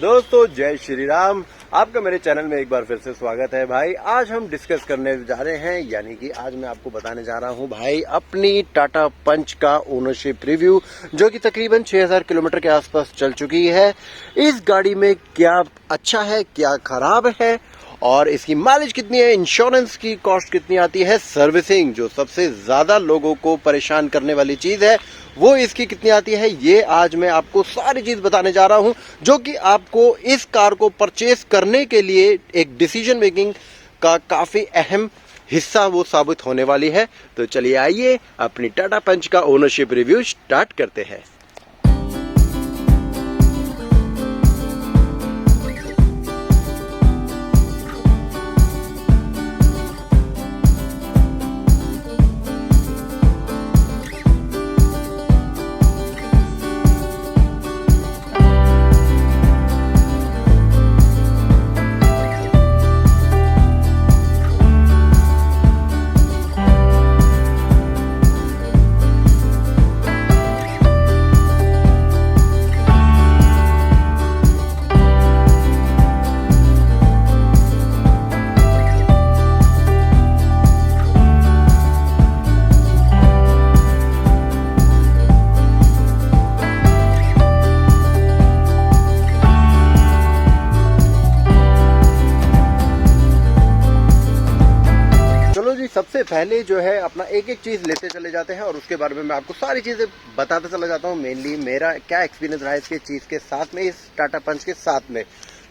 तो दोस्तों जय श्री राम, आपका मेरे चैनल में एक बार फिर से स्वागत है भाई। आज हम डिस्कस करने जा रहे हैं, यानी कि आज मैं आपको बताने जा रहा हूं भाई अपनी टाटा पंच का ओनरशिप रिव्यू, जो कि तकरीबन 6000 किलोमीटर के आसपास चल चुकी है। इस गाड़ी में क्या अच्छा है, क्या खराब है, और इसकी माइलेज कितनी है, इंश्योरेंस की कॉस्ट कितनी आती है, सर्विसिंग जो सबसे ज्यादा लोगों को परेशान करने वाली चीज है वो इसकी कितनी आती है, ये आज मैं आपको सारी चीज बताने जा रहा हूं, जो कि आपको इस कार को परचेस करने के लिए एक डिसीजन मेकिंग का काफी अहम हिस्सा वो साबित होने वाली है। तो चलिए आइए अपनी टाटा पंच का ओनरशिप रिव्यू स्टार्ट करते हैं। सबसे पहले जो है अपना एक एक चीज लेते चले जाते हैं और उसके बारे में मैं आपको सारी चीजें बताते चला जाता हूँ। मेनली मेरा क्या एक्सपीरियंस रहा है इसके चीज के साथ में, इस टाटा पंच के साथ में।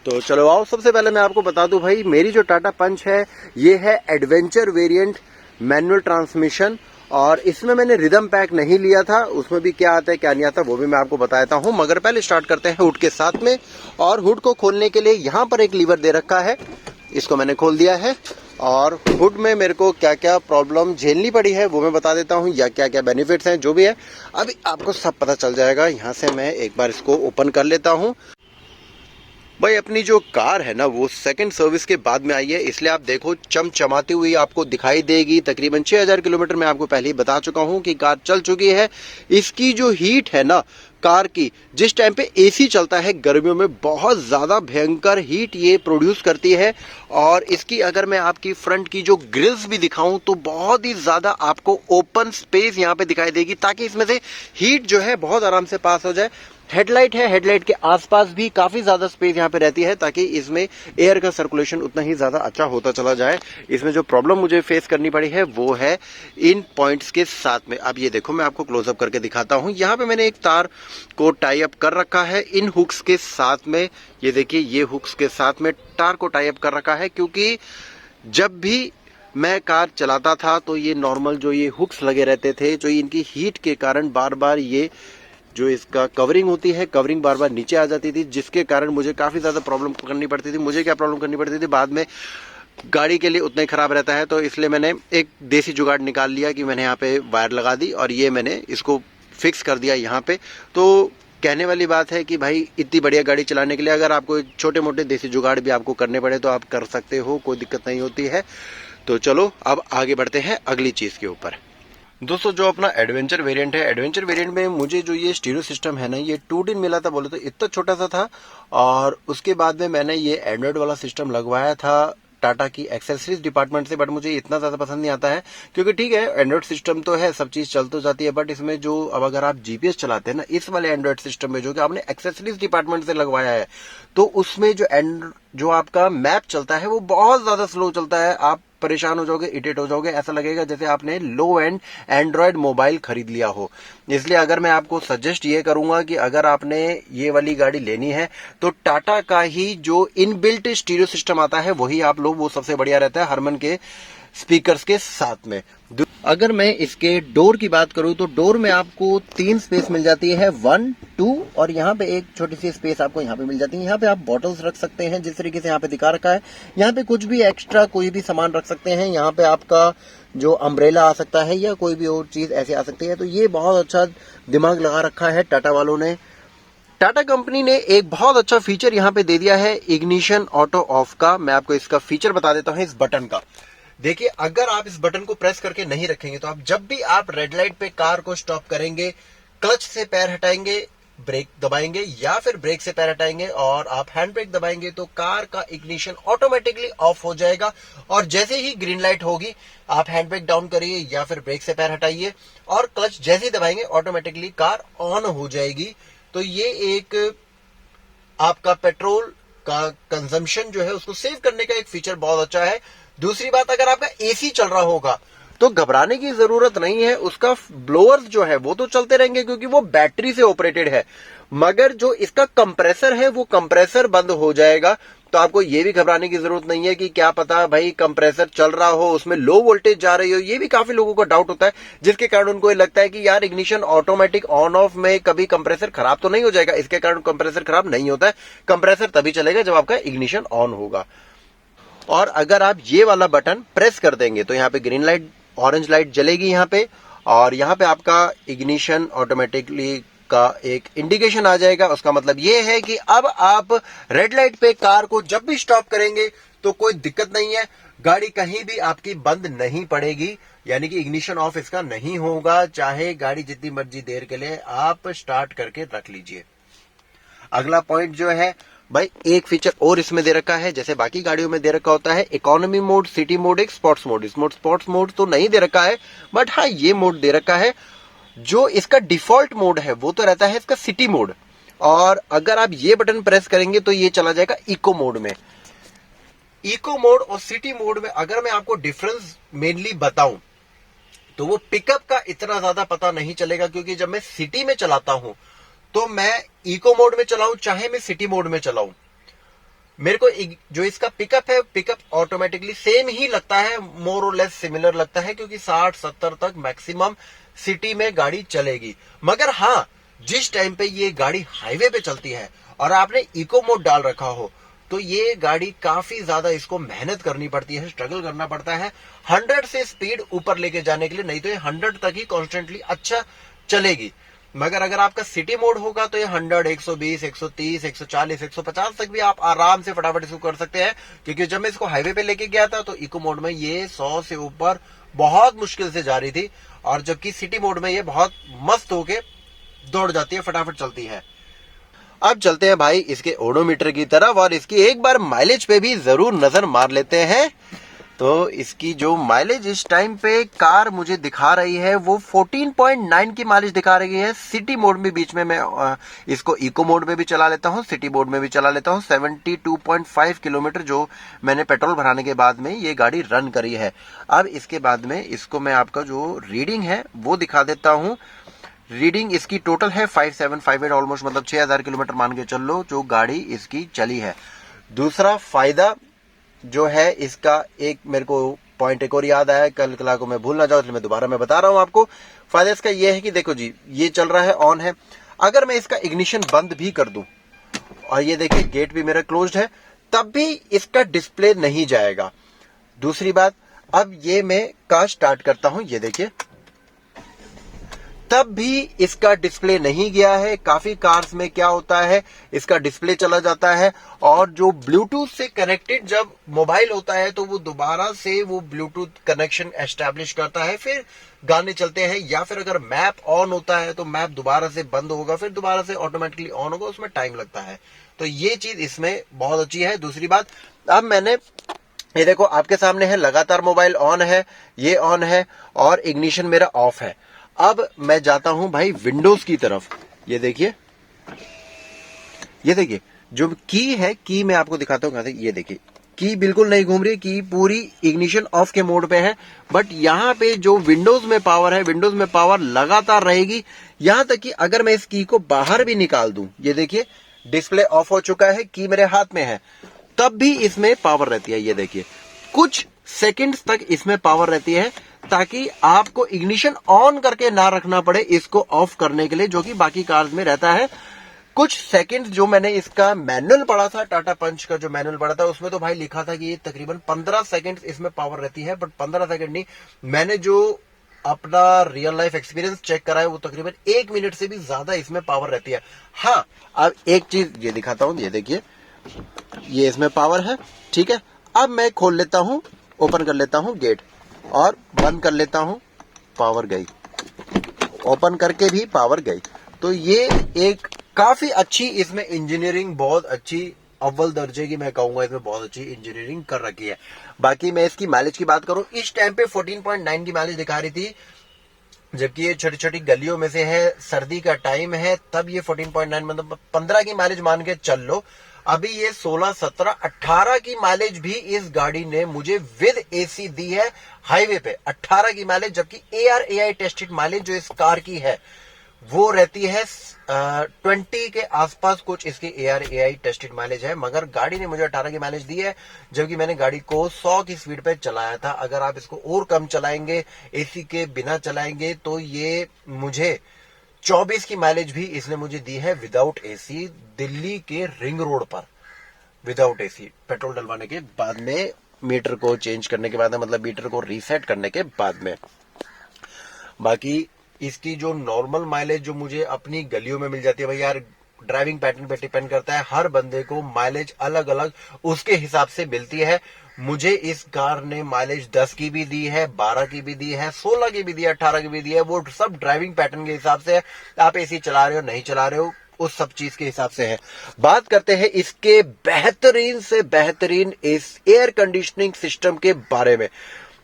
तो चलो आओ, सबसे पहले मैं आपको बता दूं भाई, मेरी जो टाटा पंच है ये है एडवेंचर वेरिएंट मैनुअल ट्रांसमिशन, और इसमें मैंने रिदम पैक नहीं लिया था। उसमें भी क्या आता है क्या नहीं आता वो भी मैं आपको बताता हूँ, मगर पहले स्टार्ट करते हैं हुड के साथ में। और हुड को खोलने के लिए यहाँ पर एक लीवर दे रखा है, इसको मैंने खोल दिया है। और हुड में मेरे को क्या क्या प्रॉब्लम झेलनी पड़ी है वो मैं बता देता हूँ, या क्या क्या बेनिफिट्स हैं, जो भी है अभी आपको सब पता चल जाएगा। यहाँ से मैं एक बार इसको ओपन कर लेता हूँ। भाई अपनी जो कार है ना वो सेकंड सर्विस के बाद में आई है, इसलिए आप देखो चमचमाती हुई आपको दिखाई देगी। तकरीबन 6000 किलोमीटर मैं आपको पहले ही बता चुका हूँ कि कार चल चुकी है। इसकी जो हीट है ना कार की, जिस टाइम पे एसी चलता है गर्मियों में बहुत ज्यादा भयंकर हीट ये प्रोड्यूस करती है। और इसकी अगर मैं आपकी फ्रंट की जो ग्रिल्स भी दिखाऊं तो बहुत ही ज्यादा आपको ओपन स्पेस यहाँ पे दिखाई देगी, ताकि इसमें से हीट जो है बहुत आराम से पास हो जाए। हेडलाइट है, हेडलाइट के आसपास भी काफी ज्यादा स्पेस यहाँ पे रहती है, ताकि इसमें एयर का सर्कुलेशन उतना ही ज्यादा अच्छा होता चला जाए। इसमें जो प्रॉब्लम मुझे फेस करनी पड़ी है वो है इन पॉइंट्स के साथ में। अब ये देखो मैं आपको क्लोजअप करके दिखाता हूँ। यहाँ पे मैंने एक तार को टाई अप कर रखा है इन हुक्स के साथ में। ये देखिए ये हुक्स के साथ में तार को टाई अप कर रखा है, क्योंकि जब भी मैं कार चलाता था तो ये नॉर्मल जो ये हुक्स लगे रहते थे, जो इनकी हीट के कारण बार बार ये जो इसका कवरिंग होती है, कवरिंग बार बार नीचे आ जाती थी, जिसके कारण मुझे काफी ज्यादा प्रॉब्लम करनी पड़ती थी। मुझे क्या प्रॉब्लम करनी पड़ती थी, बाद में गाड़ी के लिए उतना ही खराब रहता है, तो इसलिए मैंने एक देसी जुगाड़ निकाल लिया कि मैंने यहाँ पे वायर लगा दी और ये मैंने इसको फिक्स कर दिया यहाँ पे। तो कहने वाली बात है कि भाई इतनी बढ़िया गाड़ी चलाने के लिए अगर आपको एक छोटे मोटे देसी जुगाड़ भी आपको करने पड़े तो आप कर सकते हो, कोई दिक्कत नहीं होती है। तो चलो अब आगे बढ़ते हैं अगली चीज के ऊपर। दोस्तों जो अपना एडवेंचर वेरिएंट है, एडवेंचर वेरिएंट में मुझे जो ये स्टीरियो सिस्टम है ना ये 2 दिन मिला था, बोले तो इतना छोटा सा था। और उसके बाद में मैंने ये एंड्रॉइड वाला सिस्टम लगवाया था टाटा की एक्सेसरीज डिपार्टमेंट से, बट मुझे इतना ज्यादा पसंद नहीं आता है, क्योंकि ठीक है एंड्रॉइड सिस्टम तो है, सब चीज चल तो जाती है, बट इसमें जो अब अगर आप जीपीएस चलाते हैं ना इस वाले एंड्रॉइड सिस्टम में, जो कि आपने एक्सेसरीज डिपार्टमेंट से लगवाया है, तो उसमें जो आपका मैप चलता है वो बहुत ज्यादा स्लो चलता है। आप परेशान हो जाओगे, इरिटेट हो जाओगे, ऐसा लगेगा जैसे आपने लो एंड एंड्रॉइड मोबाइल खरीद लिया हो। इसलिए अगर मैं आपको सजेस्ट ये करूंगा कि अगर आपने ये वाली गाड़ी लेनी है तो टाटा का ही जो इनबिल्ट स्टीरियो सिस्टम आता है वही आप लो, वो सबसे बढ़िया रहता है हरमन के स्पीकर्स के साथ में। अगर मैं इसके डोर की बात करूं तो डोर में आपको 3 स्पेस मिल जाती है, 1, 2, और यहाँ पे एक छोटी सी स्पेस आपको यहाँ पे मिल जाती है। यहाँ पे आप बॉटल्स रख सकते हैं, जिस तरीके से यहाँ पे दिखा रखा है। यहाँ पे कुछ भी एक्स्ट्रा कोई भी सामान रख सकते हैं। यहाँ पे आपका जो अम्ब्रेला आ सकता है या कोई भी और चीज ऐसे आ सकती है। तो ये बहुत अच्छा दिमाग लगा रखा है टाटा वालों ने। टाटा कंपनी ने एक बहुत अच्छा फीचर यहाँ पे दे दिया है इग्निशन ऑटो ऑफ का। मैं आपको इसका फीचर बता देता हूँ इस बटन का। देखिए अगर आप इस बटन को प्रेस करके नहीं रखेंगे तो आप जब भी आप रेड लाइट पे कार को स्टॉप करेंगे, क्लच से पैर हटाएंगे, ब्रेक दबाएंगे या फिर ब्रेक से पैर हटाएंगे और आप हैंड ब्रेक दबाएंगे तो कार का इग्निशन ऑटोमेटिकली ऑफ हो जाएगा। और जैसे ही ग्रीन लाइट होगी आप हैंड ब्रेक डाउन करिए या फिर ब्रेक से पैर हटाइए और क्लच जैसे ही दबाएंगे ऑटोमेटिकली कार ऑन हो जाएगी। तो ये एक आपका पेट्रोल का कंजम्पशन जो है उसको सेव करने का एक फीचर बहुत अच्छा है। दूसरी बात, अगर आपका एसी चल रहा होगा तो घबराने की जरूरत नहीं है, उसका ब्लोअर्स जो है वो तो चलते रहेंगे क्योंकि वो बैटरी से ऑपरेटेड है, मगर जो इसका कंप्रेसर है वो कंप्रेसर बंद हो जाएगा। तो आपको ये भी घबराने की जरूरत नहीं है कि क्या पता भाई कंप्रेसर चल रहा हो, उसमें लो वोल्टेज जा रही हो। ये भी काफी लोगों को डाउट होता है, जिसके कारण उनको ये लगता है कि यार इग्निशन ऑटोमेटिक ऑन ऑफ में कभी कंप्रेसर खराब तो नहीं हो जाएगा। इसके कारण कंप्रेसर खराब नहीं होता है, कंप्रेसर तभी चलेगा जब आपका इग्निशन ऑन होगा। और अगर आप ये वाला बटन प्रेस कर देंगे तो यहाँ पे ग्रीन लाइट, ऑरेंज लाइट जलेगी यहाँ पे, और यहाँ पे आपका इग्निशन ऑटोमेटिकली का एक इंडिकेशन आ जाएगा। उसका मतलब ये है कि अब आप रेड लाइट पे कार को जब भी स्टॉप करेंगे तो कोई दिक्कत नहीं है, गाड़ी कहीं भी आपकी बंद नहीं पड़ेगी, यानी कि इग्निशन ऑफ इसका नहीं होगा, चाहे गाड़ी जितनी मर्जी देर के लिए आप स्टार्ट करके रख लीजिए। अगला पॉइंट जो है भाई, एक फीचर और इसमें दे रखा है, जैसे बाकी गाड़ियों में दे रखा होता है इकोनॉमी मोड, सिटी मोड, एक स्पोर्ट्स मोड। इसमें स्पोर्ट्स मोड तो नहीं दे रखा है, बट हाँ ये मोड दे रखा है। जो इसका डिफॉल्ट मोड है वो तो रहता है इसका सिटी मोड, और अगर आप ये बटन प्रेस करेंगे तो ये चला जाएगा इको मोड में। इको मोड और सिटी मोड में अगर मैं आपको डिफरेंस मेनली बताऊं तो वो पिकअप का इतना ज्यादा पता नहीं चलेगा, क्योंकि जब मैं सिटी में चलाता हूं तो मैं इको मोड में चलाऊं चाहे मैं सिटी मोड में चलाऊं, मेरे को जो इसका पिकअप है, पिकअप ऑटोमेटिकली सेम ही लगता है, मोर और लेस सिमिलर लगता है, क्योंकि 60-70 तक मैक्सिमम सिटी में गाड़ी चलेगी। मगर हाँ, जिस टाइम पे ये गाड़ी हाईवे पे चलती है और आपने इको मोड डाल रखा हो तो ये गाड़ी काफी ज्यादा इसको मेहनत करनी पड़ती है, स्ट्रगल करना पड़ता है 100 से स्पीड ऊपर लेके जाने के लिए, नहीं तो ये 100 तक ही कॉन्स्टेंटली अच्छा चलेगी। मगर अगर आपका सिटी मोड होगा तो ये 100, 120, 130, 140, 150 तक भी आप आराम से फटाफट इसको कर सकते हैं। क्योंकि जब मैं इसको हाईवे पे लेके गया था तो इको मोड में ये 100 से ऊपर बहुत मुश्किल से जा रही थी, और जबकि सिटी मोड में ये बहुत मस्त होके दौड़ जाती है, फटाफट चलती है। अब चलते हैं भाई इसके ओडोमीटर की तरफ और इसकी एक बार माइलेज पे भी जरूर नजर मार लेते हैं। तो इसकी जो माइलेज इस टाइम पे कार मुझे दिखा रही है वो 14.9 की माइलेज दिखा रही है। सिटी मोड में बीच में मैं इसको इको मोड में भी चला लेता हूँ, सिटी मोड में भी चला लेता हूँ। 72.5 किलोमीटर जो मैंने पेट्रोल भराने के बाद में ये गाड़ी रन करी है। अब इसके बाद में इसको मैं आपका जो रीडिंग है वो दिखा देता हूँ। रीडिंग इसकी टोटल है 5758, ऑलमोस्ट मतलब 6000 किलोमीटर मान के चल लो जो गाड़ी इसकी चली है। दूसरा फायदा जो है इसका, एक मेरे को पॉइंट एक और याद आया, कल कला को मैं भूल ना जाऊं इसलिए मैं दोबारा बता रहा हूं आपको। फायदा इसका ये है कि देखो जी, ये चल रहा है, ऑन है। अगर मैं इसका इग्निशन बंद भी कर दूं और ये देखिए गेट भी मेरा क्लोज्ड है, तब भी इसका डिस्प्ले नहीं जाएगा। दूसरी बात, अब ये मैं कार स्टार्ट करता हूं, ये देखिए तब भी इसका डिस्प्ले नहीं गया है। काफी कार्स में क्या होता है, इसका डिस्प्ले चला जाता है और जो ब्लूटूथ से कनेक्टेड जब मोबाइल होता है तो वो दोबारा से वो ब्लूटूथ कनेक्शन एस्टैब्लिश करता है, फिर गाने चलते हैं। या फिर अगर मैप ऑन होता है तो मैप दोबारा से बंद होगा, फिर दोबारा से ऑटोमेटिकली ऑन होगा, उसमें टाइम लगता है। तो ये चीज इसमें बहुत अच्छी है। दूसरी बात, अब मैंने ये देखो आपके सामने है, लगातार मोबाइल ऑन है, ये ऑन है और इग्निशन मेरा ऑफ है। अब मैं जाता हूं भाई विंडोज की तरफ, ये देखिए जो की है, की मैं आपको दिखाता हूं कहां से। ये देखिए की बिल्कुल नहीं घूम रही, की पूरी इग्निशन ऑफ के मोड पे है। बट यहां पे जो विंडोज में पावर है, विंडोज में पावर लगातार रहेगी, यहां तक कि अगर मैं इस की को बाहर भी निकाल दूं, ये देखिए डिस्प्ले ऑफ हो चुका है, की मेरे हाथ में है, तब भी इसमें पावर रहती है। ये देखिए कुछ सेकंड्स तक इसमें पावर रहती है, ताकि आपको इग्निशन ऑन करके ना रखना पड़े इसको ऑफ करने के लिए, जो कि बाकी कार्स में रहता है। कुछ सेकंड्स जो मैंने इसका मैनुअल पढ़ा था, टाटा पंच का जो मैनुअल पढ़ा था, उसमें तो भाई लिखा था कि ये तकरीबन 15 सेकंड्स इसमें पावर रहती है। बट 15 सेकंड नहीं, मैंने जो अपना रियल लाइफ एक्सपीरियंस चेक करा है वो तकरीबन 1 मिनट से भी ज्यादा इसमें पावर रहती है। हाँ, अब एक चीज ये दिखाता हूं, ये देखिए ये इसमें पावर है, ठीक है। अब मैं खोल लेता हूं, ओपन कर लेता हूं गेट और बंद कर लेता हूं, पावर गई, ओपन करके भी पावर गई। तो ये एक काफी अच्छी इसमें इंजीनियरिंग, बहुत अच्छी अव्वल दर्जे की मैं कहूंगा, इसमें बहुत अच्छी इंजीनियरिंग कर रखी है। बाकी मैं इसकी माइलेज की बात करूं, इस टाइम पे 14.9 की माइलेज दिखा रही थी, जबकि ये छोटी छोटी गलियों में से है, सर्दी का टाइम है, तब ये 14.9 मतलब 15 की माइलेज मान के चल लो। अभी ये 16, 17, 18 की माइलेज भी इस गाड़ी ने मुझे विद एसी दी है हाईवे पे, 18 की माइलेज। जबकि ARAI टेस्टेड माइलेज जो इस कार की है वो रहती है 20 के आसपास कुछ इसकी ARAI टेस्टेड माइलेज है, मगर गाड़ी ने मुझे 18 की माइलेज दी है, जबकि मैंने गाड़ी को 100 की स्पीड पे चलाया था। अगर आप इसको और कम चलाएंगे, एसी के बिना चलाएंगे, तो ये मुझे 24 की माइलेज भी इसने मुझे दी है विदाउट एसी, दिल्ली के रिंग रोड पर विदाउट एसी, पेट्रोल डलवाने के बाद में, मीटर को चेंज करने के बाद में, मतलब मीटर को रीसेट करने के बाद में। बाकी इसकी जो नॉर्मल माइलेज जो मुझे अपनी गलियों में मिल जाती है, भाई यार ड्राइविंग पैटर्न पे डिपेंड करता है, हर बंदे को माइलेज अलग अलग उसके हिसाब से मिलती है। मुझे इस कार ने माइलेज 10 की भी दी है, 12 की भी दी है, 16 की भी दी है, 18 की भी दी है। वो सब ड्राइविंग पैटर्न के हिसाब से है, आप एसी चला रहे हो नहीं चला रहे हो, उस सब चीज के हिसाब से है। बात करते हैं इसके बेहतरीन से बेहतरीन इस एयर कंडीशनिंग सिस्टम के बारे में।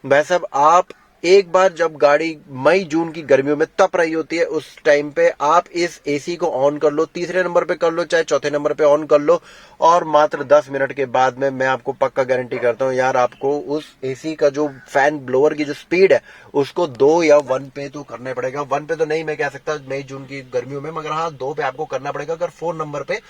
भाई साहब, आप एक बार जब गाड़ी मई जून की गर्मियों में तप रही होती है, उस टाइम पे आप इस एसी को ऑन कर लो, तीसरे नंबर पे कर लो, चाहे चौथे नंबर पे ऑन कर लो, और मात्र 10 मिनट के बाद में मैं आपको पक्का गारंटी करता हूं यार, आपको उस एसी का जो फैन ब्लोअर की जो स्पीड है उसको 2 या 1 पे तो करना पड़ेगा। 1 पे तो नहीं मैं कह सकता मई जून की गर्मियों में, मगर हाँ 2 पे आपको करना पड़ेगा अगर 4 नंबर पे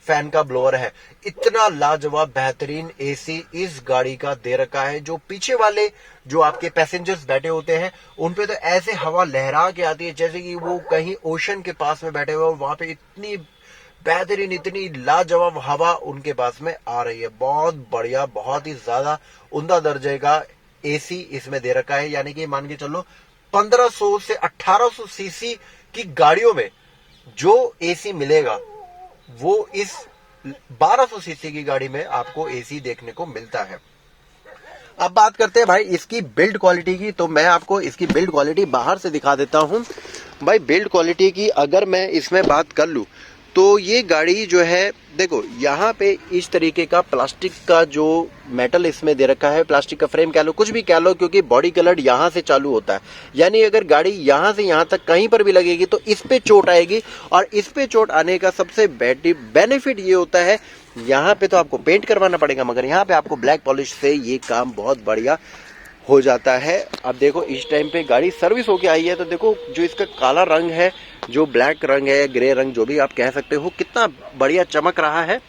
फैन का ब्लोअर है। इतना लाजवाब बेहतरीन एसी इस गाड़ी का दे रखा है। जो पीछे वाले जो आपके पैसेंजर्स बैठे होते हैं उन पे तो ऐसे हवा लहरा के आती है जैसे कि वो कहीं ओशन के पास में बैठे हुए और वहां पे इतनी बेहतरीन, इतनी लाजवाब हवा उनके पास में आ रही है। बहुत बढ़िया, बहुत ही ज्यादा उम्दा दर्जे का एसी इसमें दे रखा है। यानी कि मान के चलो 1500 से 1800 सीसी की गाड़ियों में जो एसी मिलेगा वो इस 1200 सीसी की गाड़ी में आपको एसी देखने को मिलता है। अब बात करते हैं भाई इसकी बिल्ड क्वालिटी की, तो मैं आपको इसकी बिल्ड क्वालिटी बाहर से दिखा देता हूं। भाई बिल्ड क्वालिटी की अगर मैं इसमें बात कर लूं तो ये गाड़ी जो है, देखो यहाँ पे इस तरीके का प्लास्टिक का जो मेटल इसमें दे रखा है, प्लास्टिक का फ्रेम कह लो, कुछ भी कह लो, क्योंकि बॉडी कलर यहाँ से चालू होता है। यानी अगर गाड़ी यहाँ से यहाँ तक कहीं पर भी लगेगी तो इस पे चोट आएगी, और इस पे चोट आने का सबसे बेनिफिट ये होता है, यहाँ पे तो आपको पेंट करवाना पड़ेगा, मगर यहाँ पे आपको ब्लैक पॉलिश से ये काम बहुत बढ़िया हो जाता है। अब देखो इस टाइम पे गाड़ी सर्विस होके आई है, तो देखो जो इसका काला रंग है, जो ब्लैक रंग है, ग्रे रंग जो भी आप कह सकते हो, कितना बढ़िया चमक रहा है।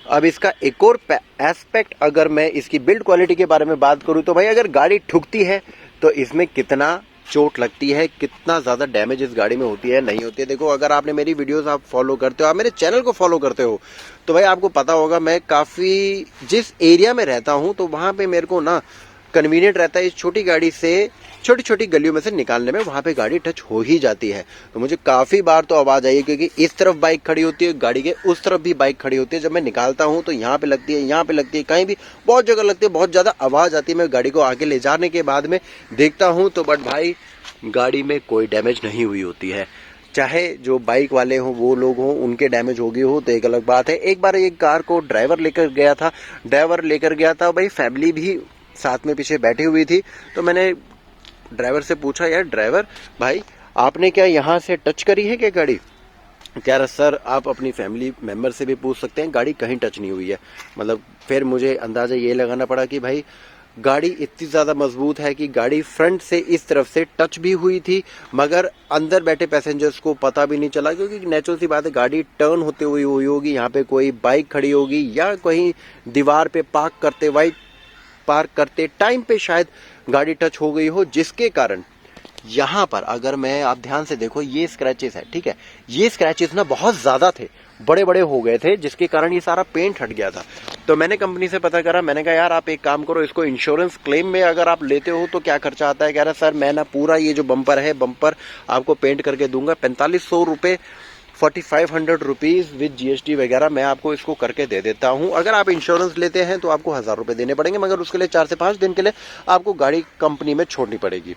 अब इसका एक और एस्पेक्ट अगर मैं इसकी बिल्ड क्वालिटी के बारे में बात करूं तो भाई अगर गाड़ी ठुकती है तो इसमें कितना चोट लगती है, कितना ज्यादा डैमेज इस गाड़ी में होती है, नहीं होती है। देखो अगर आपने मेरी वीडियोस आप फॉलो करते हो, आप मेरे चैनल को फॉलो करते हो, तो भाई आपको पता होगा मैं काफी जिस एरिया में रहता हूं तो वहां पे मेरे को ना कन्वीनियंट रहता है इस छोटी गाड़ी से छोटी छोटी गलियों में से निकालने में, वहां पे गाड़ी टच हो ही जाती है। तो मुझे काफी बार तो आवाज आई है, क्योंकि इस तरफ बाइक खड़ी होती है, गाड़ी के उस तरफ भी बाइक खड़ी होती है, जब मैं निकालता हूं तो यहाँ पे लगती है, यहाँ पे लगती है, कहीं भी बहुत जगह लगती है, बहुत ज्यादा आवाज आती है। मैं गाड़ी को आगे ले जाने के बाद में देखता हूं तो बट भाई गाड़ी में कोई डैमेज नहीं हुई होती है। चाहे जो बाइक वाले हों वो लोग हों, उनके डैमेज हो गई हो तो एक अलग बात है। एक बार एक कार को ड्राइवर लेकर गया था भाई, फैमिली भी साथ में पीछे बैठी हुई थी, तो मैंने ड्राइवर से पूछा, यार ड्राइवर भाई आपने क्या यहाँ से टच करी है क्या गाड़ी? कह रहा सर आप अपनी फैमिली मेंबर से भी पूछ सकते हैं, गाड़ी कहीं टच नहीं हुई है। मतलब फिर मुझे अंदाजा ये लगाना पड़ा कि भाई गाड़ी इतनी ज्यादा मजबूत है कि गाड़ी फ्रंट से इस तरफ से टच भी हुई थी, मगर अंदर बैठे पैसेंजर्स को पता भी नहीं चला, क्योंकि नेचुरल सी बात है गाड़ी टर्न होते हुए हुई होगी, यहाँ पे कोई बाइक खड़ी होगी या कहीं दीवार पे पार्क करते टाइम पे शायद गाड़ी टच हो गई हो, जिसके कारण यहाँ पर अगर मैं आप ध्यान से देखो ये स्क्रैचेस है, ठीक है, ये स्क्रैचेस ना बहुत ज्यादा थे, बड़े बड़े हो गए थे, जिसके कारण ये सारा पेंट हट गया था। तो मैंने कंपनी से पता करा, मैंने कहा यार आप एक काम करो, इसको इंश्योरेंस क्लेम में अगर आप लेते हो तो क्या खर्चा आता है? कह रहा सर मैं ना पूरा ये जो बम्पर है, बम्पर आपको पेंट करके दूंगा, 4500 रुपये 4500 रुपीज विद GST वगैरह मैं आपको इसको करके दे देता हूं। अगर आप इंश्योरेंस लेते हैं तो आपको 1000 रुपये देने पड़ेंगे, मगर उसके लिए 4 से 5 दिन के लिए आपको गाड़ी कंपनी में छोड़नी पड़ेगी।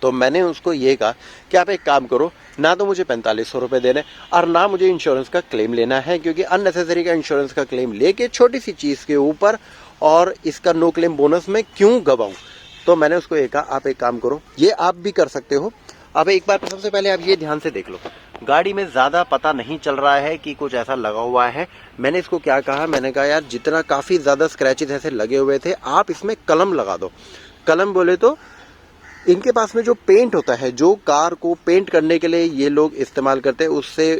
तो मैंने उसको ये कहा कि आप एक काम करो, ना तो मुझे 4500 रुपये देने और ना मुझे इंश्योरेंस का क्लेम लेना है, क्योंकि अननेसेसरी का इंश्योरेंस का क्लेम लेके छोटी सी चीज़ के ऊपर और इसका नो क्लेम बोनस में क्यों गवाऊं। तो मैंने उसको ये कहा आप एक काम करो, ये आप भी कर सकते हो। अब एक बार सबसे पहले आप ये ध्यान से देख लो, गाड़ी में ज़्यादा पता नहीं चल रहा है कि कुछ ऐसा लगा हुआ है। मैंने इसको क्या कहा, मैंने कहा यार जितना काफ़ी ज़्यादा स्क्रैचेस ऐसे लगे हुए थे आप इसमें कलम लगा दो। कलम बोले तो इनके पास में जो पेंट होता है, जो कार को पेंट करने के लिए ये लोग इस्तेमाल करते हैं, उससे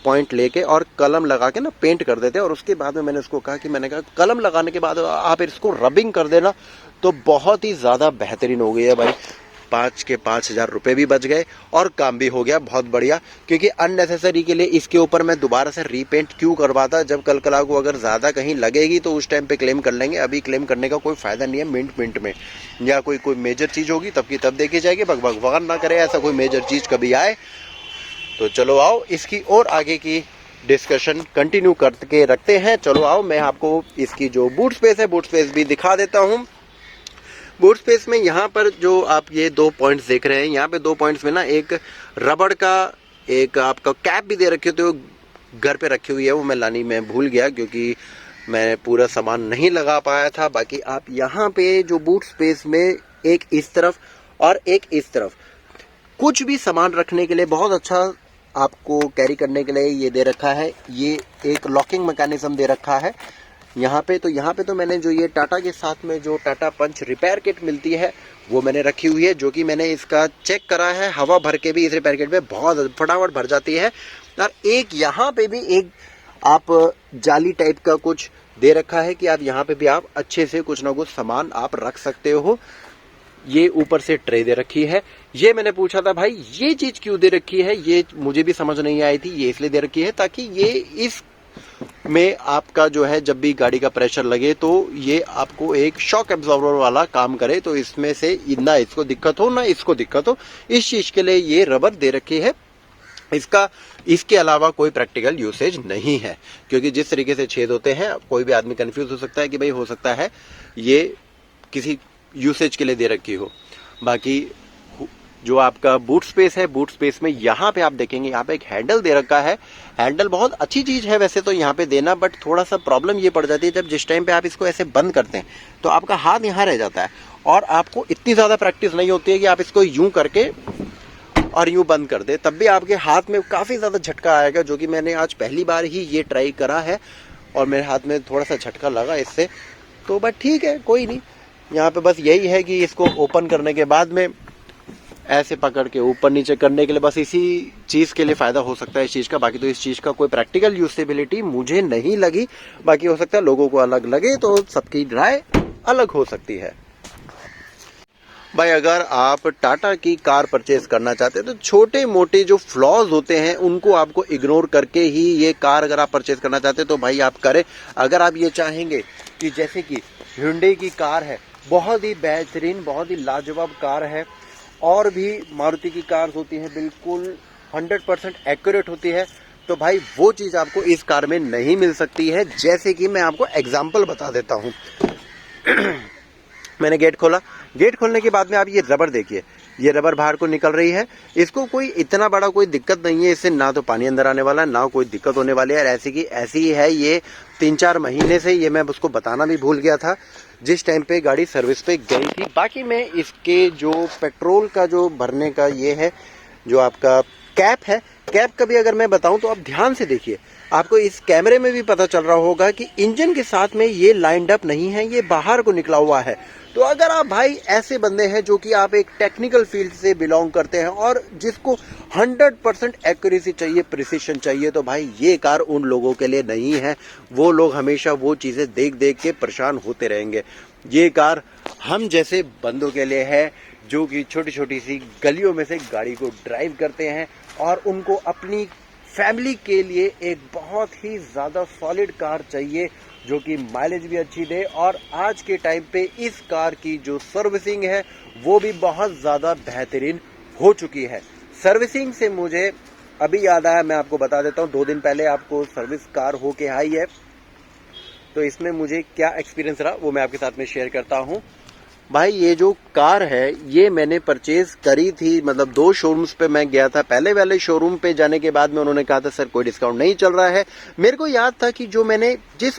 पॉइंट लेके और कलम लगा के ना पेंट कर देते हैं। और उसके बाद में मैंने उसको कहा कि मैंने कहा कलम लगाने के बाद आप इसको रबिंग कर देना तो बहुत ही ज़्यादा बेहतरीन हो गई है भाई। 5,000 रुपये भी बच गए और काम भी हो गया बहुत बढ़िया, क्योंकि अननेसेसरी के लिए इसके ऊपर मैं दोबारा से रीपेंट क्यों करवाता। जब कल कला को अगर ज़्यादा कहीं लगेगी तो उस टाइम पे क्लेम कर लेंगे, अभी क्लेम करने का कोई फ़ायदा नहीं है। मिनट में या कोई मेजर चीज़ होगी तब की तब देखी जाएगी, भगवान ना करे ऐसा कोई मेजर चीज़ कभी आए। तो चलो आओ इसकी और आगे की डिस्कशन कंटिन्यू करके रखते हैं। चलो आओ मैं आपको इसकी जो बूट स्पेस है, बूट स्पेस भी दिखा देता हूँ। बूट स्पेस में यहाँ पर जो आप ये 2 पॉइंट्स देख रहे हैं, यहाँ पे 2 पॉइंट्स में ना एक रबड़ का एक आपका कैप भी दे रखी होती है, वो घर पे रखी हुई है, वो मैं लानी में भूल गया क्योंकि मैं पूरा सामान नहीं लगा पाया था। बाकी आप यहाँ पे जो बूट स्पेस में एक इस तरफ और एक इस तरफ कुछ भी सामान रखने के लिए बहुत अच्छा आपको कैरी करने के लिए ये दे रखा है। ये एक लॉकिंग मैकेनिज्म दे रखा है यहाँ पे। तो यहाँ पे तो मैंने जो ये टाटा के साथ में जो टाटा पंच रिपेयर किट मिलती है वो मैंने रखी हुई है, जो कि मैंने इसका चेक करा है। हवा भर के भी इस रिपेयर किट में बहुत फटाफट भर जाती है। और एक यहाँ पे भी एक आप जाली टाइप का कुछ दे रखा है कि आप यहाँ पे भी आप अच्छे से कुछ ना कुछ सामान आप रख सकते हो। ये ऊपर से ट्रे दे रखी है। ये मैंने पूछा था भाई ये चीज क्यों दे रखी है, ये मुझे भी समझ नहीं आई थी। ये इसलिए दे रखी है ताकि ये इस में आपका जो है जब भी गाड़ी का प्रेशर लगे तो ये आपको एक शॉक एब्जॉर्बर वाला काम करे, तो इसमें से ना इसको दिक्कत हो ना इसको दिक्कत हो, इस चीज के लिए ये रबर दे रखी है। इसके अलावा कोई प्रैक्टिकल यूसेज नहीं है, क्योंकि जिस तरीके से छेद होते हैं कोई भी आदमी कंफ्यूज हो सकता है कि भाई हो सकता है ये किसी यूसेज के लिए दे रखी हो। बाकी जो आपका बूट स्पेस है, बूट स्पेस में यहाँ पे आप देखेंगे यहाँ पे एक हैंडल दे रखा है। हैंडल बहुत अच्छी चीज है वैसे तो यहाँ पे देना, बट थोड़ा सा प्रॉब्लम ये पड़ जाती है जब जिस टाइम पे आप इसको ऐसे बंद करते हैं तो आपका हाथ यहाँ रह जाता है और आपको इतनी ज्यादा प्रैक्टिस नहीं होती है कि आप इसको यूं करके और यूं बंद कर दे, तब भी आपके हाथ में काफी ज्यादा झटका आएगा। जो कि मैंने आज पहली बार ही ये ट्राई करा है और मेरे हाथ में थोड़ा सा झटका लगा इससे, तो बट ठीक है कोई नहीं। यहाँ पे बस यही है कि इसको ओपन करने के बाद में ऐसे पकड़ के ऊपर नीचे करने के लिए बस इसी चीज के लिए फायदा हो सकता है इस चीज का। बाकी तो इस चीज का कोई प्रैक्टिकल यूसेबिलिटी मुझे नहीं लगी। बाकी हो सकता है लोगों को अलग लगे, तो सबकी राय अलग हो सकती है। भाई अगर आप टाटा की कार परचेज करना चाहते हैं तो छोटे मोटे जो फ्लॉज होते हैं उनको आपको इग्नोर करके ही ये कार अगर आप परचेज करना चाहते हैं तो भाई आप करें। अगर आप ये चाहेंगे कि जैसे कि Hyundai की कार है, बहुत ही बेहतरीन बहुत ही लाजवाब कार है, और भी मारुति की कार्स होती हैं बिल्कुल 100% एक्यूरेट होती है, तो भाई वो चीज आपको इस कार में नहीं मिल सकती है। जैसे कि मैं आपको एग्जांपल बता देता हूं। मैंने गेट खोला, गेट खोलने के बाद में आप ये रबर देखिए, ये रबर बाहर को निकल रही है। इसको कोई इतना बड़ा कोई दिक्कत नहीं है, इससे ना तो पानी अंदर आने वाला है ना कोई दिक्कत होने वाली है। ऐसी की ऐसी है ये 3-4 महीने से, ये मैं उसको बताना भी भूल गया था जिस टाइम पे गाड़ी सर्विस पे गई थी। बाकी मैं इसके जो पेट्रोल का जो भरने का ये है जो आपका कैप है, कैप का भी अगर मैं बताऊं तो आप ध्यान से देखिए, आपको इस कैमरे में भी पता चल रहा होगा कि इंजन के साथ में ये लाइंड अप नहीं है, ये बाहर को निकला हुआ है। तो अगर आप भाई ऐसे बंदे हैं जो कि आप एक टेक्निकल फील्ड से बिलोंग करते हैं और जिसको 100% एक्यूरेसी चाहिए, प्रिसिशन चाहिए, तो भाई ये कार उन लोगों के लिए नहीं है। वो लोग हमेशा वो चीजें देख देख के परेशान होते रहेंगे। ये कार हम जैसे बंदों के लिए है जो कि छोटी छोटी सी गलियों में से गाड़ी को ड्राइव करते हैं और उनको अपनी फैमिली के लिए एक बहुत ही ज़्यादा सॉलिड कार चाहिए जो कि माइलेज भी अच्छी दे। और आज के टाइम पे इस कार की जो सर्विसिंग है वो भी बहुत ज़्यादा बेहतरीन हो चुकी है। सर्विसिंग से मुझे अभी याद आया, मैं आपको बता देता हूँ, 2 दिन पहले आपको सर्विस कार होके आई है, तो इसमें मुझे क्या एक्सपीरियंस रहा वो मैं आपके साथ में शेयर करता हूँ। भाई ये जो कार है ये मैंने परचेज करी थी, मतलब 2 शोरूम्स पे मैं गया था। पहले वाले शोरूम पे जाने के बाद में उन्होंने कहा था सर कोई डिस्काउंट नहीं चल रहा है। मेरे को याद था कि जो मैंने जिस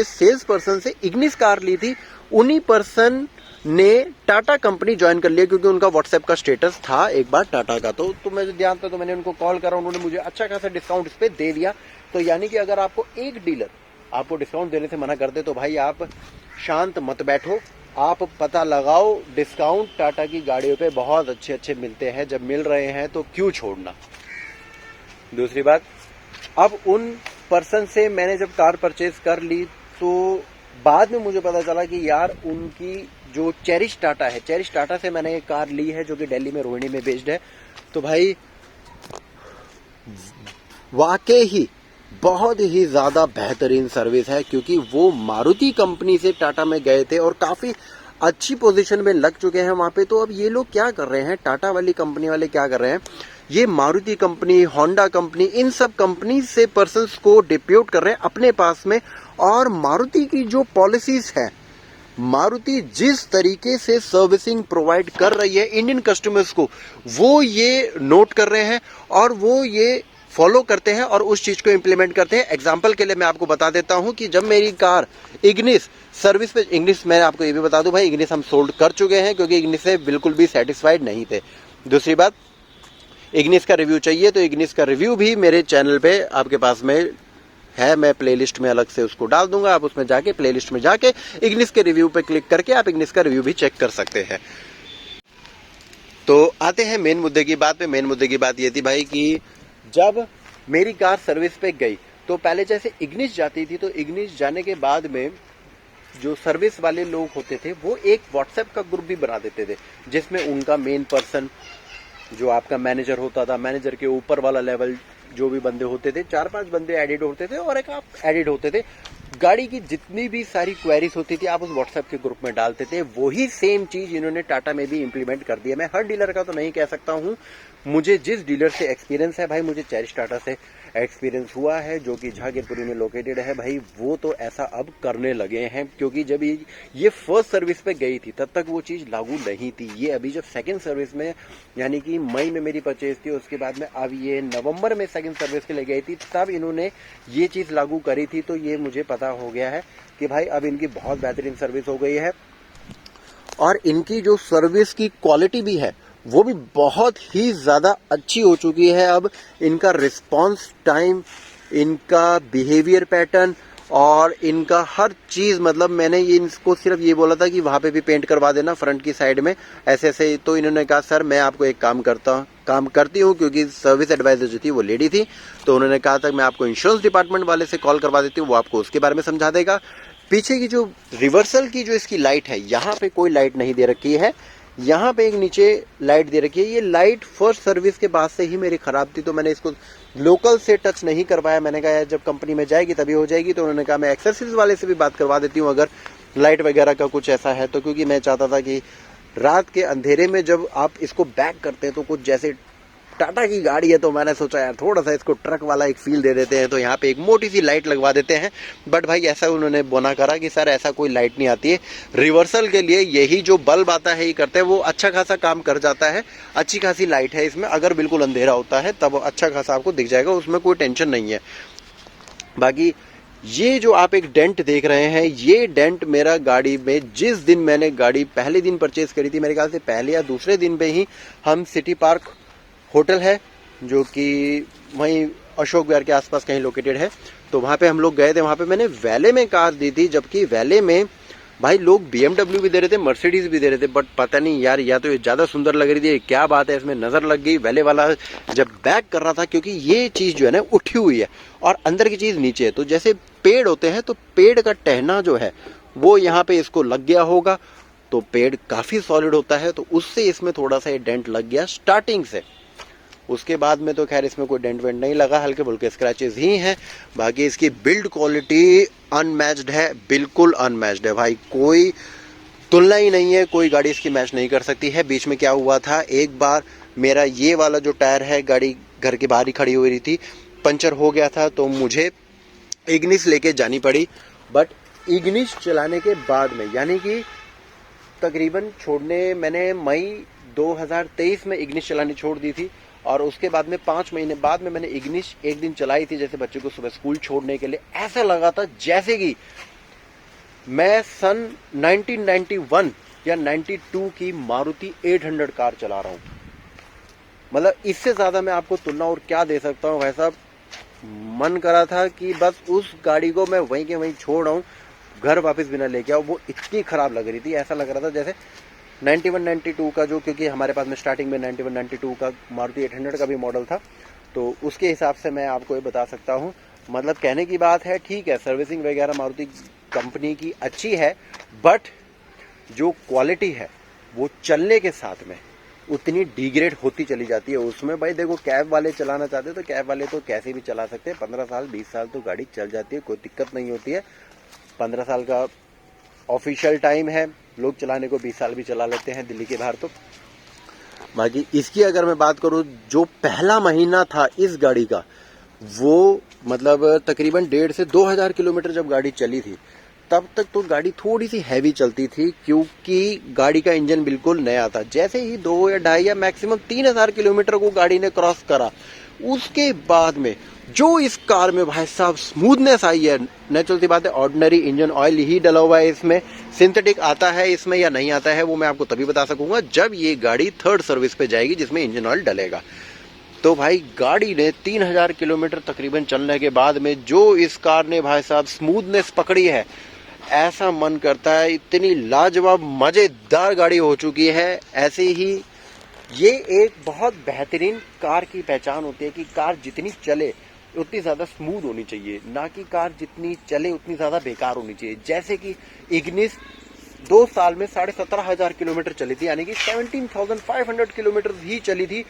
सेल्स पर्सन से इग्निस कार ली थी, उन्हीं पर्सन ने टाटा कंपनी ज्वाइन कर लिया, क्योंकि उनका व्हाट्सएप का स्टेटस था एक बार टाटा का। तो मुझे ध्यान था, तो मैंने उनको कॉल करा, उन्होंने मुझे अच्छा खासा डिस्काउंट इस पे दे दिया। तो यानी कि अगर आपको एक डीलर आपको डिस्काउंट देने से मना कर दे तो भाई आप शांत मत बैठो, आप पता लगाओ। डिस्काउंट टाटा की गाड़ियों पे बहुत अच्छे अच्छे मिलते हैं, जब मिल रहे हैं तो क्यों छोड़ना। दूसरी बात, अब उन पर्सन से मैंने जब कार परचेज कर ली तो बाद में मुझे पता चला कि यार उनकी जो चेरिश टाटा है, चेरिश टाटा से मैंने एक कार ली है जो कि दिल्ली में रोहिणी में बेस्ड है। तो भाई वाकई ही बहुत ही ज्यादा बेहतरीन सर्विस है, क्योंकि वो मारुति कंपनी से टाटा में गए थे और काफी अच्छी पोजीशन में लग चुके हैं वहां पे। तो अब ये लोग क्या कर रहे हैं, टाटा वाली कंपनी वाले क्या कर रहे हैं, ये मारुति कंपनी, होंडा कंपनी, इन सब कंपनी से पर्सन्स को डिप्यूट कर रहे हैं अपने पास में। और मारुति की जो पॉलिसीज है, मारुति जिस तरीके से सर्विसिंग प्रोवाइड कर रही है इंडियन कस्टमर्स को, वो ये नोट कर रहे हैं और वो ये फॉलो करते हैं और उस चीज को इंप्लीमेंट करते हैं। एग्जांपल के लिए मैं आपको बता देता हूं कि जब मेरी कार इग्निस सर्विस पे, इग्निस मैं आपको ये भी बता दूं भाई, इग्निस हम सोल्ड कर चुके हैं क्योंकि इग्निस से बिल्कुल भी सेटिस्फाइड नहीं थे। दूसरी बात, इग्निस का रिव्यू चाहिए तो इग्निस का रिव्यू भी मेरे चैनल पे आपके पास में है, मैं प्लेलिस्ट में अलग से उसको डाल दूंगा, आप उसमें जाके प्लेलिस्ट में जाके इग्निस के रिव्यू पे क्लिक करके आप इग्निस का रिव्यू भी चेक कर सकते हैं। तो आते हैं मेन मुद्दे की बात पे। मेन मुद्दे की बात ये थी भाई कि जब मेरी कार सर्विस पे गई तो पहले जैसे इग्निस जाती थी, तो इग्निस जाने के बाद में जो सर्विस वाले लोग होते थे वो एक व्हाट्सएप का ग्रुप भी बना देते थे, जिसमें उनका मेन पर्सन जो आपका मैनेजर होता था, मैनेजर के ऊपर वाला लेवल जो भी बंदे होते थे, 4-5 बंदे एडिड होते थे और एक आप एडिड होते थे। गाड़ी की जितनी भी सारी क्वेरीज होती थी आप उस व्हाट्सएप के ग्रुप में डालते थे। वही सेम चीज इन्होंने टाटा में भी इंप्लीमेंट कर दिया। मैं हर डीलर का तो नहीं कह सकता हूं, मुझे जिस डीलर से एक्सपीरियंस है भाई, मुझे चेरिश टाटा से एक्सपीरियंस हुआ है जो कि जहांगीरपुरी में लोकेटेड है भाई, वो तो ऐसा अब करने लगे हैं। क्योंकि जब ये फर्स्ट सर्विस पे गई थी तब तक वो चीज लागू नहीं थी। ये अभी जब सेकंड सर्विस में, यानी कि मई में मेरी परचेज थी, उसके बाद में अब ये नवंबर में सेकंड सर्विस के लिए गई थी, तब इन्होंने ये चीज लागू करी थी। तो ये मुझे पता हो गया है कि भाई अब इनकी बहुत बेहतरीन सर्विस हो गई है और इनकी जो सर्विस की क्वालिटी भी है वो भी बहुत ही ज्यादा अच्छी हो चुकी है। अब इनका रिस्पांस टाइम, इनका बिहेवियर पैटर्न और इनका हर चीज, मतलब मैंने ये इनको सिर्फ ये बोला था कि वहां पे भी पेंट करवा देना फ्रंट की साइड में ऐसे ऐसे, तो इन्होंने कहा सर मैं आपको एक काम करती हूँ, क्योंकि सर्विस एडवाइजर जो थी वो लेडी थी, तो उन्होंने कहा था मैं आपको इंश्योरेंस डिपार्टमेंट वाले से कॉल करवा देती हूँ, वो आपको उसके बारे में समझा देगा। पीछे की जो रिवर्सल की जो इसकी लाइट है, यहाँ पे कोई लाइट नहीं दे रखी है, यहाँ पे एक नीचे लाइट दे रखी है। ये लाइट फर्स्ट सर्विस के बाद से ही मेरी खराब थी, तो मैंने इसको लोकल से टच नहीं करवाया। मैंने कहा यार जब कंपनी में जाएगी तभी हो जाएगी। तो उन्होंने कहा मैं एक्सेसरीज वाले से भी बात करवा देती हूँ अगर लाइट वगैरह का कुछ ऐसा है तो, क्योंकि मैं चाहता था कि रात के अंधेरे में जब आप इसको बैक करते हैं तो कुछ जैसे टाटा की गाड़ी है, तो मैंने सोचा यार थोड़ा सा इसको ट्रक वाला एक फील दे देते हैं, तो यहाँ पे एक मोटी सी लाइट लगवा देते हैं। बट भाई ऐसा उन्होंने बोना करा कि सर ऐसा कोई लाइट नहीं आती है, रिवर्सल के लिए यही जो बल्ब आता है ये करते हैं, वो अच्छा खासा काम कर जाता है। अच्छी खासी लाइट है इसमें, अगर बिल्कुल अंधेरा होता है तब अच्छा खासा आपको दिख जाएगा, उसमें कोई टेंशन नहीं है। बाकी ये जो आप एक डेंट देख रहे हैं, ये डेंट मेरा गाड़ी में, जिस दिन मैंने गाड़ी पहले दिन परचेज करी थी, मेरे ख्याल से पहले या दूसरे दिन पे ही हम सिटी पार्क होटल है जो कि वहीं अशोक विहार के आसपास कहीं लोकेटेड है, तो वहां पे हम लोग गए थे। वहां पे मैंने वैले में कार दी थी, जबकि वैले में भाई लोग BMW भी दे रहे थे, मर्सिडीज भी दे रहे थे, बट पता नहीं यार या तो ये ज्यादा सुंदर लग रही थी, क्या बात है, इसमें नजर लग गई। वैले वाला जब बैक कर रहा था, क्योंकि ये चीज जो है ना उठी हुई है और अंदर की चीज नीचे है, तो जैसे पेड़ होते हैं तो पेड़ का टहना जो है वो यहाँ पे इसको लग गया होगा, तो पेड़ काफी सॉलिड होता है, तो उससे इसमें थोड़ा सा ये डेंट लग गया स्टार्टिंग से। उसके बाद में तो खैर इसमें कोई डेंट वेंट नहीं लगा, हल्के फुल्के स्क्रैचेस ही हैं। बाकी इसकी बिल्ड क्वालिटी अनमैच्ड है, बिल्कुल अनमैच्ड है भाई, कोई तुलना ही नहीं है, कोई गाड़ी इसकी मैच नहीं कर सकती है। बीच में क्या हुआ था, एक बार मेरा ये वाला जो टायर है, गाड़ी घर के बाहर ही खड़ी हुई थी, पंचर हो गया था, तो मुझे इग्निस लेके जानी पड़ी। बट इग्निस चलाने के बाद में, यानी कि तकरीबन छोड़ने मैंने मई 2023 में इग्निस चलानी छोड़ दी थी, और उसके बाद में 5 महीने बाद में मैंने इग्निस एक दिन चलाई थी, जैसे बच्चे को सुबह स्कूल छोड़ने के लिए। ऐसा लगा था जैसे कि मैं सन 1991 या 92 की मारुति 800 कार चला रहा हूँ। मतलब इससे ज्यादा मैं आपको तुलना और क्या दे सकता हूँ। वैसा मन करा था कि बस उस गाड़ी को मैं वहीं के वहीं छोड़ रहा हूँ, घर वापस बिना लेके आओ। वो इतनी खराब लग रही थी, ऐसा लग रहा था जैसे 91-92 का जो, क्योंकि हमारे पास में स्टार्टिंग में 91-92 का मारुति 800 का भी मॉडल था, तो उसके हिसाब से मैं आपको ये बता सकता हूँ। मतलब कहने की बात है, ठीक है सर्विसिंग वगैरह मारुति कंपनी की अच्छी है, बट जो क्वालिटी है वो चलने के साथ में उतनी डिग्रेड होती चली जाती है उसमें। भाई देखो, कैब वाले चलाना चाहते हैं तो कैब वाले तो कैसे भी चला सकते हैं, 15 साल 20 साल तो गाड़ी चल जाती है, कोई दिक्कत नहीं होती है। 15 साल का ऑफिशियल टाइम है, लोग चलाने को 20 साल भी चला लेते हैं दिल्ली के बाहर तो। बाकी इसकी अगर मैं बात करूं, जो पहला महीना था इस गाड़ी का, वो मतलब तकरीबन 1.5 से 2,000 किलोमीटर जब गाड़ी चली थी, तब तक तो गाड़ी थोड़ी सी हैवी चलती थी, क्योंकि गाड़ी का इंजन बिल्कुल नया था। जैसे ही 2 या 2.5 या मैक्सिमम 3,000 किलोमीटर को गाड़ी ने क्रॉस करा, उसके बाद में जो इस कार में भाई साहब स्मूथनेस आई है, नेचुरल सी बात है, ऑर्डिनरी इंजन ऑयल ही डला हुआ है इसमें। सिंथेटिक आता है इसमें या नहीं आता है वो मैं आपको तभी बता सकूंगा जब ये गाड़ी थर्ड सर्विस पे जाएगी, जिसमें इंजन ऑयल डलेगा। तो भाई गाड़ी ने 3,000 किलोमीटर तकरीबन चलने के बाद में जो इस कार ने भाई साहब स्मूथनेस पकड़ी है, ऐसा मन करता है, इतनी लाजवाब मजेदार गाड़ी हो चुकी है। ऐसे ही ये एक बहुत बेहतरीन कार की पहचान होती है कि कार जितनी चले उतनी ज्यादा स्मूथ होनी चाहिए, ना कि कार जितनी चले उतनी ज्यादा बेकार होनी चाहिए। जैसे कि इग्निस 2 साल में 17,500 किलोमीटर चली थी, यानी कि 17,500 किलोमीटर ही चली थी,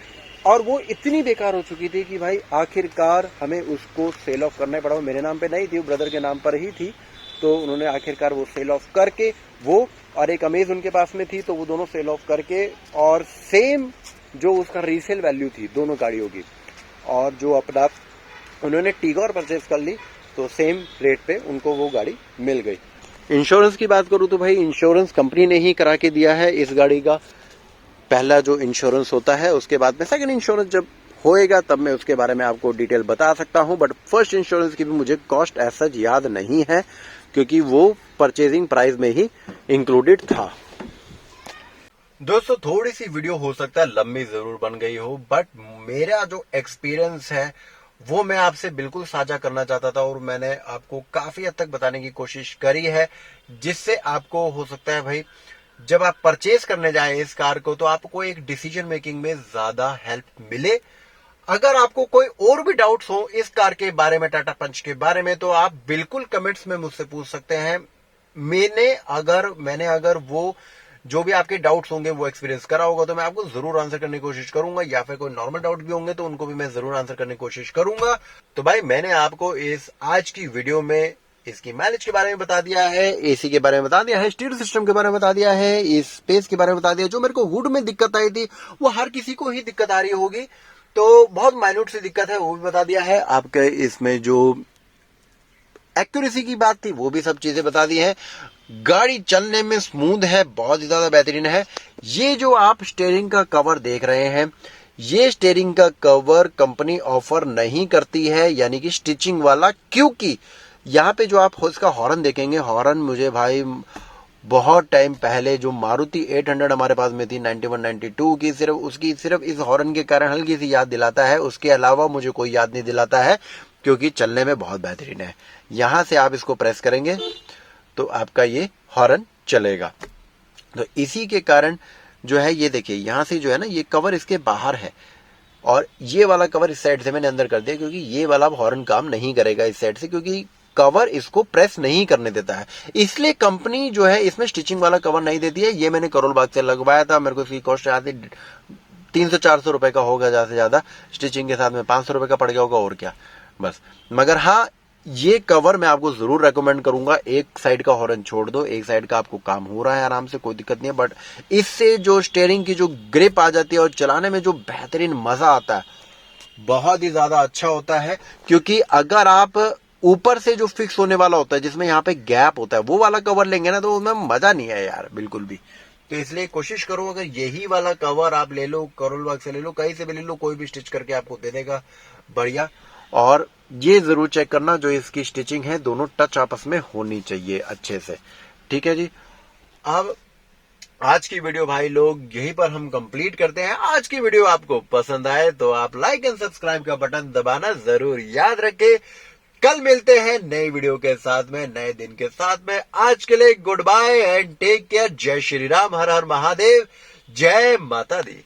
और वो इतनी बेकार हो चुकी थी कि भाई आखिरकार हमें उसको सेल ऑफ करना पड़ा। मेरे नाम पे नहीं थी, ब्रदर के नाम पर ही थी, तो उन्होंने आखिरकार वो सेल ऑफ करके, वो और एक अमेज उनके पास में थी, तो वो दोनों सेल ऑफ करके, और सेम जो उसका रीसेल वैल्यू थी दोनों गाड़ियों की, और जो अपना उन्होंने टीगोर परचेज कर ली, तो सेम रेट पे उनको वो गाड़ी मिल गई। इंश्योरेंस की बात करूं तो भाई इंश्योरेंस कंपनी ने ही करा के दिया है इस गाड़ी का। पहला जो इंश्योरेंस होता है, उसके बाद में सेकंड इंश्योरेंस जब होएगा तब मैं उसके बारे में आपको डिटेल बता सकता हूं, बट फर्स्ट इंश्योरेंस की भी मुझे कॉस्ट ऐसा याद नहीं है, क्योंकि वो परचेजिंग प्राइस में ही इंक्लूडेड था। दोस्तों थोड़ी सी वीडियो हो सकता है लंबी जरूर बन गई हो, बट मेरा जो एक्सपीरियंस है वो मैं आपसे बिल्कुल साझा करना चाहता था, और मैंने आपको काफी हद तक बताने की कोशिश करी है, जिससे आपको हो सकता है भाई जब आप परचेज करने जाएं इस कार को, तो आपको एक डिसीजन मेकिंग में ज्यादा हेल्प मिले। अगर आपको कोई और भी डाउट्स हो इस कार के बारे में, टाटा पंच के बारे में, तो आप बिल्कुल कमेंट्स में मुझसे पूछ सकते हैं। मैंने अगर वो जो भी आपके डाउट्स होंगे वो एक्सपीरियंस करा होगा, तो मैं आपको जरूर आंसर करने की कोशिश करूंगा, या फिर कोई नॉर्मल डाउट भी होंगे तो उनको भी मैं जरूर आंसर करने की कोशिश करूंगा। तो भाई मैंने आपको इस आज की वीडियो में इसकी माइलेज के बारे में बता दिया है, एसी के बारे में बता दिया है, स्टीरियो सिस्टम के बारे में बता दिया है, इस स्पेस के बारे में बता दिया। जो मेरे को हुड में दिक्कत आई थी वो हर किसी को ही दिक्कत आ रही होगी, तो बहुत माइन्यूट सी दिक्कत है वो भी बता दिया है। आपके इसमें जो एक्यूरेसी की बात थी वो भी सब चीजें बता दी है। गाड़ी चलने में स्मूथ है, बहुत ही ज्यादा बेहतरीन है। ये जो आप स्टीयरिंग का कवर देख रहे हैं, ये स्टीयरिंग का कवर कंपनी ऑफर नहीं करती है, यानी कि स्टिचिंग वाला, क्योंकि यहाँ पे जो आप इसका हॉर्न देखेंगे, हॉर्न मुझे भाई बहुत टाइम पहले जो मारुति 800 हमारे पास में थी 91-92 की, सिर्फ इस हॉर्न के कारण हल्की सी याद दिलाता है, उसके अलावा मुझे कोई याद नहीं दिलाता है, क्योंकि चलने में बहुत बेहतरीन है। यहां से आप इसको प्रेस करेंगे तो आपका ये हॉर्न चलेगा। तो इसी के कारण जो है, ये देखिए यहां से जो है ना, ये कवर इसके बाहर है, और ये वाला कवर इस साइड से मैंने अंदर कर दिया, क्योंकि ये वाला हॉर्न काम नहीं करेगा इस साइड से, क्योंकि कवर इसको प्रेस नहीं करने देता है। इसलिए कंपनी जो है इसमें स्टिचिंग वाला कवर नहीं देती है। ये मैंने करोल बाग से लगवाया था, मेरे को इसकी कॉस्ट आती 300-400 रुपए का होगा ज्यादा से ज्यादा, स्टिचिंग के साथ में 500 रुपए का पड़ गया होगा, और क्या बस। मगर हाँ, ये कवर मैं आपको जरूर रेकमेंड करूंगा। एक साइड का हॉर्न छोड़ दो, एक साइड का आपको काम हो रहा है आराम से, कोई दिक्कत नहीं है, बट इससे जो स्टीयरिंग की जो ग्रिप आ जाती है और चलाने में जो बेहतरीन मजा आता है, बहुत ही ज्यादा अच्छा होता है। क्योंकि अगर आप ऊपर से जो फिक्स होने वाला होता है, जिसमें यहाँ पे गैप होता है, वो वाला कवर लेंगे ना, तो उसमें मजा नहीं है यार बिल्कुल भी। तो इसलिए कोशिश करो अगर यही वाला कवर आप ले लो, करोल बाग से ले लो, कहीं से भी ले लो, कोई भी स्टिच करके आपको दे देगा बढ़िया। और ये जरूर चेक करना जो इसकी स्टिचिंग है दोनों टच आपस में होनी चाहिए अच्छे से, ठीक है जी। अब आज की वीडियो भाई लोग यहीं पर हम कंप्लीट करते हैं। आज की वीडियो आपको पसंद आए तो आप लाइक एंड सब्सक्राइब का बटन दबाना जरूर याद रखें। कल मिलते हैं नई वीडियो के साथ में, नए दिन के साथ में। आज के लिए goodbye and take care. जय श्री राम, हर हर महादेव, जय माता दी।